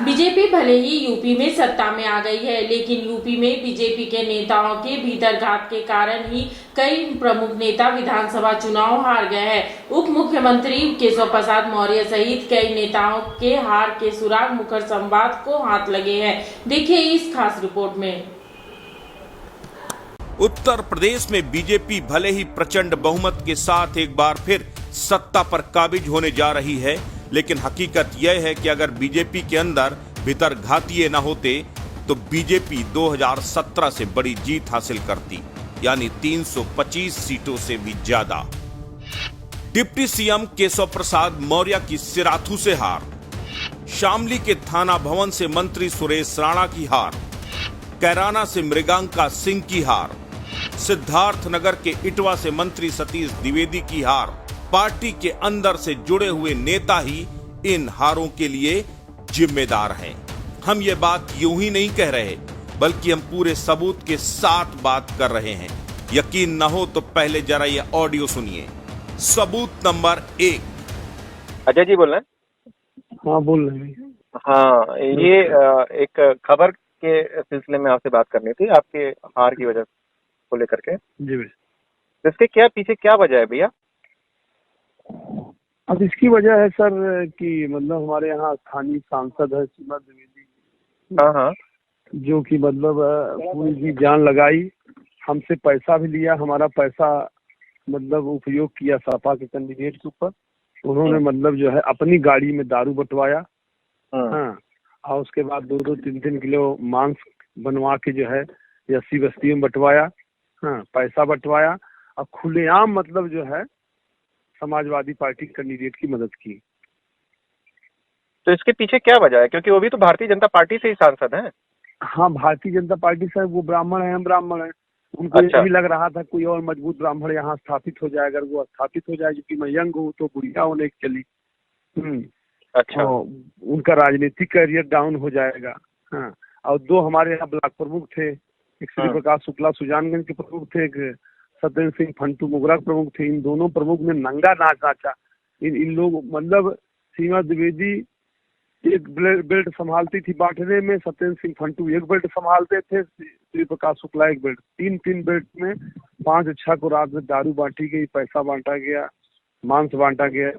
BJP भले ही UP में सत्ता में आ गई है, लेकिन यूपी में बीजेपी के नेताओं के भीतरघात के कारण ही कई प्रमुख नेता विधानसभा चुनाव हार गए हैं। उप मुख्यमंत्री केशव प्रसाद मौर्य सहित कई नेताओं के हार के सुराग मुखर संवाद को हाथ लगे हैं। देखिए इस खास रिपोर्ट में। उत्तर प्रदेश में बीजेपी भले ही प्रचंड बहुमत के साथ एक बार फिर सत्ता पर काबिज होने जा रही है, लेकिन हकीकत यह है कि अगर बीजेपी के अंदर भीतरघातीय न होते तो बीजेपी 2017 से बड़ी जीत हासिल करती, यानी 325 सीटों से भी ज्यादा। डिप्टी सीएम केशव प्रसाद मौर्य की सिराथू से हार, शामली के थाना भवन से मंत्री सुरेश राणा की हार, कैराना से मृगांका सिंह की हार, सिद्धार्थनगर के इटवा से मंत्री सतीश द्विवेदी की हार। पार्टी के अंदर से जुड़े हुए नेता ही इन हारों के लिए जिम्मेदार हैं। हम ये बात यूं ही नहीं कह रहे, बल्कि हम पूरे सबूत के साथ बात कर रहे हैं। यकीन न हो तो पहले जरा ये ऑडियो सुनिए। सबूत नंबर 1। अजय जी बोल रहे हैं? हाँ बोल रहे हैं। हाँ, ये एक खबर के सिलसिले में आपसे बात करनी थी, आपके हार की वजह को लेकर के। जी भैया। इसके क्या पीछे क्या वजह है भैया? अब इसकी वजह है सर कि मतलब हमारे यहाँ स्थानीय सांसद है सीमा द्विवेदी। हाँ हाँ। जो कि मतलब पूरी जी जान लगाई, हमसे पैसा भी लिया, हमारा पैसा मतलब उपयोग किया सपा के कैंडिडेट के ऊपर। उन्होंने मतलब जो है अपनी गाड़ी में दारू बंटवाया। हाँ, और उसके बाद 2-2, 3-3 किलो मांस बनवा के जो है अस्सी बस्तियों में बंटवाया। हाँ, पैसा बंटवाया और खुलेआम मतलब जो है समाजवादी पार्टी कैंडिडेट की मदद की। तो इसके पीछे क्या वजह है? क्योंकि वो भी तो भारतीय जनता पार्टी से ही सांसद हैं। हाँ, भारतीय जनता पार्टी से वो ब्राह्मण है, हम ब्राह्मण हैं। उनको अच्छा। यही लग रहा था कोई और मजबूत ब्राह्मण यहाँ स्थापित हो जाए। अगर वो स्थापित हो जाए, क्योंकि मैं यंग हूँ तो बुढ़िया होने की चली। अच्छा। उनका राजनीतिक करियर डाउन हो जाएगा। हाँ, और 2 हमारे यहाँ ब्लॉक प्रमुख थे, एक श्री प्रकाश शुक्ला सुजानगंज के प्रमुख थे, एक सत्येंद्र सिंह फंटू मोगरा प्रमुख थे। इन दोनों प्रमुख ने नंगा नाच नाचा। इन लोग मतलब सीमा द्विवेदी एक बेल्ट संभालती थी बांटने में, सत्येंद्र सिंह फंटू एक बेल्ट संभालते थे, श्री प्रकाश शुक्ला एक बेल्ट। 3-3 बेल्ट में 5-6 को रात में दारू बांटी गई, पैसा बांटा गया, मांस बांटा गया।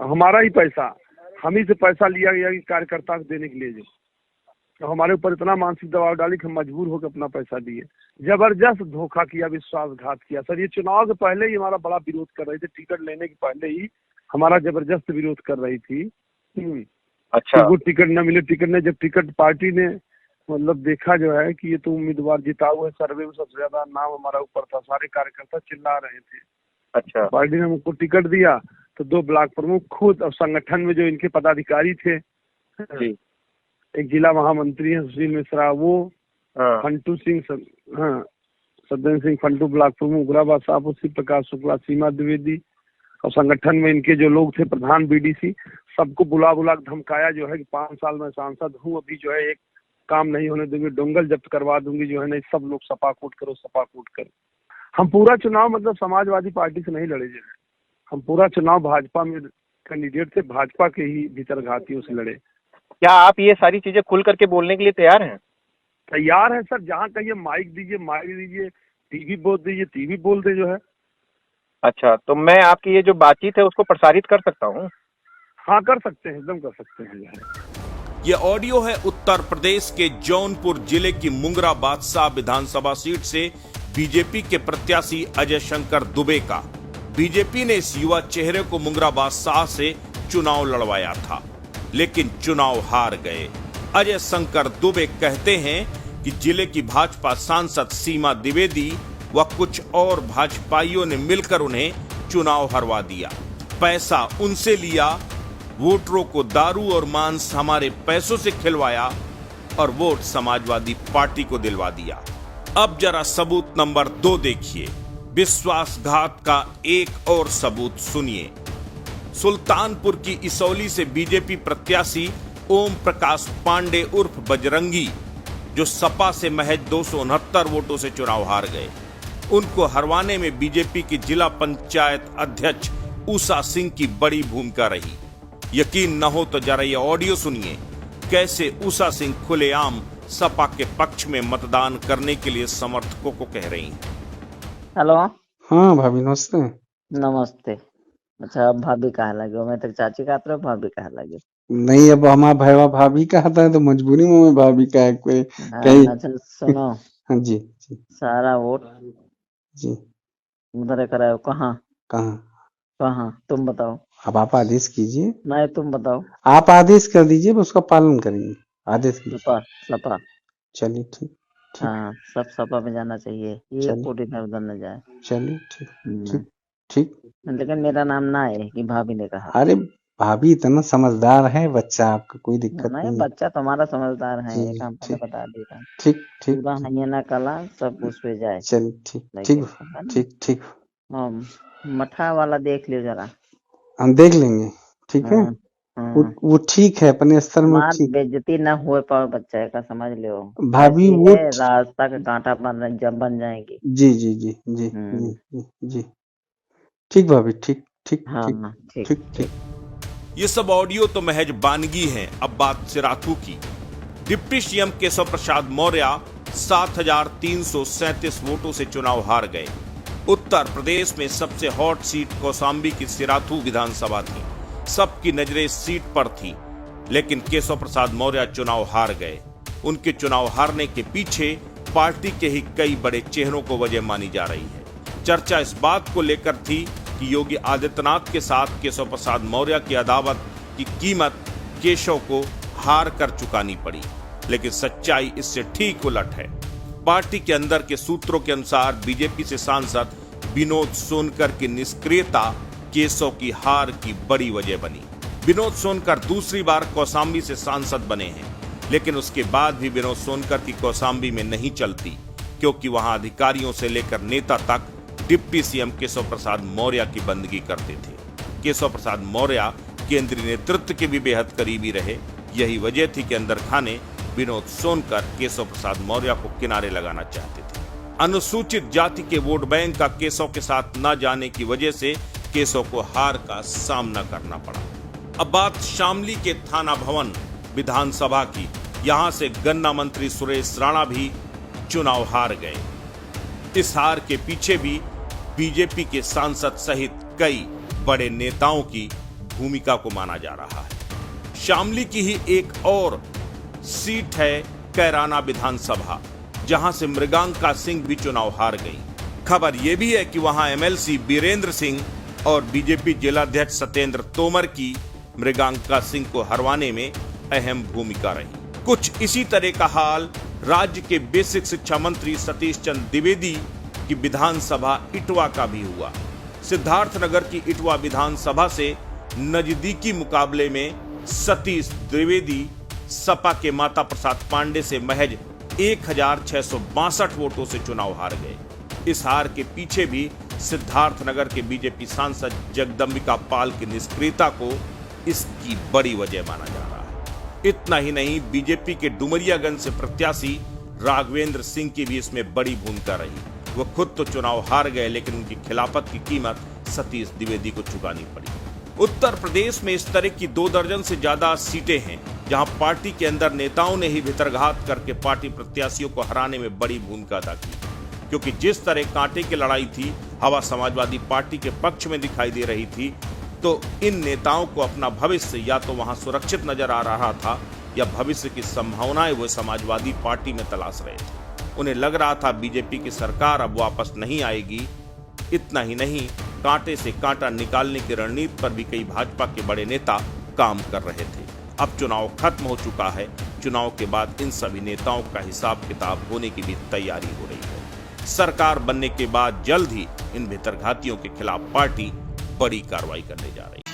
हमारा ही पैसा, हम ही से पैसा लिया गया कि कार्यकर्ता को देने के लिए। जो तो हमारे ऊपर इतना मानसिक दबाव डाली कि हम मजबूर होकर अपना पैसा दिए। जबरदस्त धोखा किया, विश्वासघात किया सर। ये चुनाव से पहले ही हमारा बड़ा विरोध कर रही थी, टिकट लेने के पहले ही हमारा जबरदस्त विरोध कर रही थी। अच्छा। वो टिकट न मिले, टिकट ने जब टिकट पार्टी ने मतलब देखा जो है कि ये तो उम्मीदवार जिता हुआ है, सर्वे में सबसे ज्यादा नाम हमारा ऊपर था, सारे कार्यकर्ता चिल्ला रहे थे। अच्छा। पार्टी ने हमको टिकट दिया तो 2 ब्लॉक प्रमुख खुद और संगठन में जो इनके पदाधिकारी थे, एक जिला महामंत्री है सुशील मिश्रा, वो फंटू सिंह, हाँ सत्येंद्र सिंह फंटू ब्लॉक प्रमुख, गुराबा साहब, श्री प्रकाश शुक्ला, सीमा द्विवेदी, और संगठन में इनके जो लोग थे प्रधान बीडीसी, सबको बुला बुला धमकाया जो है कि 5 साल में सांसद हूँ, अभी जो है एक काम नहीं होने दूंगी, डोंगल जब्त करवा दूंगी, जो है नहीं सब लोग सपा कोट करो, सपा कोट करो। हम पूरा चुनाव मतलब समाजवादी पार्टी से नहीं लड़े, जो है हम पूरा चुनाव भाजपा में कैंडिडेट थे, भाजपा के ही भीतरघातियों से लड़े। क्या आप ये सारी चीजें खुल करके बोलने के लिए तैयार हैं? तैयार है सर, जहाँ कहिए माइक दीजिए, माइक दीजिए, टीवी बोल दीजिए, टीवी बोल दे जो है। अच्छा, तो मैं आपकी ये जो बातचीत है उसको प्रसारित कर सकता हूँ? हाँ कर सकते हैं, एकदम कर सकते हैं। जो है ये ऑडियो है उत्तर प्रदेश के जौनपुर जिले की मुंगरा बादशाह विधानसभा सीट से बीजेपी के प्रत्याशी अजय शंकर दुबे का। बीजेपी ने इस युवा चेहरे को मुंगरा बादशाह से चुनाव लड़वाया था, लेकिन चुनाव हार गए। अजय शंकर दुबे कहते हैं कि जिले की भाजपा सांसद सीमा द्विवेदी व कुछ और भाजपाइयों ने मिलकर उन्हें चुनाव हरवा दिया। पैसा उनसे लिया, वोटरों को दारू और मांस हमारे पैसों से खिलवाया और वोट समाजवादी पार्टी को दिलवा दिया। अब जरा सबूत नंबर 2 देखिए। विश्वासघात का एक और सबूत सुनिए। सुल्तानपुर की इसौली से बीजेपी प्रत्याशी ओम प्रकाश पांडे उर्फ बजरंगी, जो सपा से महज 269 वोटों से चुनाव हार गए, उनको हरवाने में बीजेपी की जिला पंचायत अध्यक्ष उषा सिंह की बड़ी भूमिका रही। यकीन न हो तो जरा ये ऑडियो सुनिए। कैसे उषा सिंह खुलेआम सपा के पक्ष में मतदान करने के लिए समर्थकों को कह रही हैं। हेलो। हाँ भाभी नमस्ते। नमस्ते। अच्छा, अब भाभी कहा लगे? मैं तक चाची का तरफ भाभी कहा लगे? नहीं, अब हमारा भैया भाभी का आता है तो मजबूरी में मैं भाभी का है कोई कहीं। अच्छा सुनो। हाँ जी जी सारा वोट जी। उधर कराओ। कहाँ कहाँ? कहाँ तुम बताओ। अब आप आदेश कीजिए। नहीं तुम बताओ। आप आदेश कर दीजिए, उसका पालन करेंगे। आदेश कीजिए। सपा सपा। चलिए ठीक ठीक। हाँ, सब सपा में जाना चाहिए, ये चलिए। वोट इधर उधर न जाए। चलिए ठीक ठीक ठीक। लेकिन मेरा नाम ना है कि भाभी ने कहा। अरे भाभी इतना समझदार है बच्चा, आपको कोई दिक्कत नहीं, नहीं। बच्चा तुम्हारा समझदार है, जी, एक हम ठीक। बता देता। ठीक ठीक। पूरा है ना कला सब उस पे जाए। चलिए ठीक लेकिन ठीक पता नहीं। ठीक ठीक। मठा वाला देख लियो जरा। हम देख लेंगे, ठीक है। वो ठीक है, अपने स्तर में मार ठीक। बेइज्जती न हो पाओ बच्चे का, समझ लो भाभी ऐसी वो है, रास्ता का कांटा जब बन जाएंगी। जी जी जी जी जी जी। ठीक भाभी, ठीक ठीक हाँ ठीक ठीक ठीक। ये सब ऑडियो तो महज बानगी हैं। अब बात सिराथू की। डिप्टी सीएम केशव प्रसाद मौर्य 7,337 वोटों से चुनाव हार गए। उत्तर प्रदेश में सबसे हॉट सीट कौशाम्बी की सिराथू विधानसभा थी। सबकी नजरें इस सीट पर थी, लेकिन केशव प्रसाद मौर्य चुनाव हार गए। उनके चुनाव हारने के पीछे पार्टी के ही कई बड़े चेहरों को वजह मानी जा रही है। चर्चा इस बात को लेकर थी कि योगी आदित्यनाथ के साथ केशव प्रसाद मौर्य की अदावत की कीमत केशव को हार कर चुकानी पड़ी, लेकिन सच्चाई इससे ठीक उलट है। पार्टी के अंदर के सूत्रों के अनुसार बीजेपी से सांसद विनोद सोनकर की निष्क्रियता केशव की हार की बड़ी वजह बनी। विनोद सोनकर दूसरी बार कौशाम्बी से सांसद बने हैं, लेकिन उसके बाद भी विनोद सोनकर की कौशाम्बी में नहीं चलती, क्योंकि वहां अधिकारियों से लेकर नेता तक डिप्टी सीएम केशव प्रसाद मौर्य की बंदगी करते थे। केशव प्रसाद मौर्य केंद्रीय नेतृत्व के भी बेहद करीबी रहे। यही वजह थी कि अंदर खाने विनोद सोनकर केशव प्रसाद मौर्य को किनारे लगाना चाहते थे। अनुसूचित जाति के वोट बैंक का केशव के साथ न जाने की वजह से केशव को हार का सामना करना पड़ा। अब बात शामली के थाना भवन विधानसभा की। यहां से गन्ना मंत्री सुरेश राणा भी चुनाव हार गए। इस हार के पीछे भी बीजेपी के सांसद सहित कई बड़े नेताओं की भूमिका को माना जा रहा है। शामली की ही एक और सीट है कैराना विधानसभा, जहां से मृगांका सिंह भी चुनाव हार गई। खबर यह भी है कि वहां एमएलसी बीरेंद्र सिंह और बीजेपी जिलाध्यक्ष सत्येंद्र तोमर की मृगांका सिंह को हरवाने में अहम भूमिका रही। कुछ इसी तरह का हाल राज्य के बेसिक शिक्षा मंत्री सतीश चंद्र द्विवेदी की विधानसभा इटवा का भी हुआ। सिद्धार्थनगर की इटवा विधानसभा से नजदीकी मुकाबले में सतीश द्विवेदी सपा के माता प्रसाद पांडे से महज 1,662 वोटों से चुनाव हार गए। इस हार के पीछे भी सिद्धार्थनगर के बीजेपी सांसद जगदम्बिका पाल की निष्क्रियता को इसकी बड़ी वजह माना जा रहा है। इतना ही नहीं, बीजेपी के डुमरियागंज से प्रत्याशी राघवेंद्र सिंह की भी इसमें बड़ी भूमिका रही। वो खुद तो चुनाव हार गए, लेकिन उनकी खिलाफत की कीमत सतीश द्विवेदी को चुकानी पड़ी। उत्तर प्रदेश में इस तरह की 2 दर्जन से ज्यादा सीटें हैं, जहां पार्टी के अंदर नेताओं ने ही भितरघात करके पार्टी प्रत्याशियों को हराने में बड़ी भूमिका अदा की। क्योंकि जिस तरह कांटे की लड़ाई थी, हवा समाजवादी पार्टी के पक्ष में दिखाई दे रही थी, तो इन नेताओं को अपना भविष्य या तो वहां सुरक्षित नजर आ रहा था, या भविष्य की संभावनाएं वो समाजवादी पार्टी में तलाश रहे थे। उन्हें लग रहा था बीजेपी की सरकार अब वापस नहीं आएगी। इतना ही नहीं, कांटे से कांटा निकालने की रणनीति पर भी कई भाजपा के बड़े नेता काम कर रहे थे। अब चुनाव खत्म हो चुका है। चुनाव के बाद इन सभी नेताओं का हिसाब किताब होने की भी तैयारी हो रही है। सरकार बनने के बाद जल्द ही इन भितरघातियों के खिलाफ पार्टी बड़ी कार्रवाई करने जा रही है।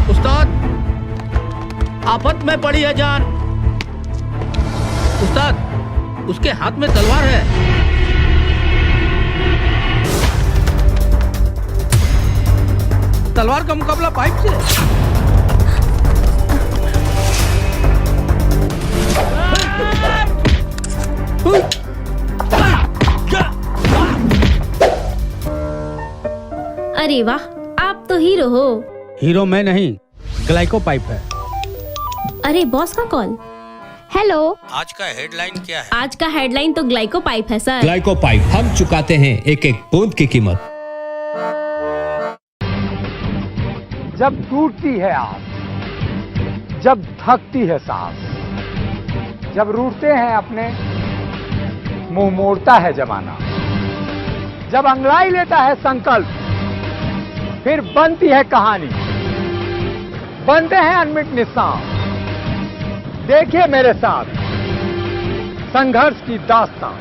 उस्ताद, आफत में पड़ी है जान। उस्ताद, उसके हाथ में तलवार है। तलवार का मुकाबला पाइप से। अरे वाह, आप तो हीरो हो। हीरो मैं नहीं, ग्लाइको पाइप है। अरे बॉस का कॉल। हेलो, आज का हेडलाइन क्या है? आज का हेडलाइन तो ग्लाइको पाइप है सर। ग्लाइको पाइप, हम चुकाते हैं एक एक बूंद की कीमत। जब टूटती है आस, जब थकती है सांस, जब रूठते हैं अपने, मुंह मोड़ता है जमाना, जब अंगड़ाई लेता है संकल्प, फिर बनती है कहानी, बनते हैं अनमिट निशान। देखिए मेरे साथ संघर्ष की दास्तां।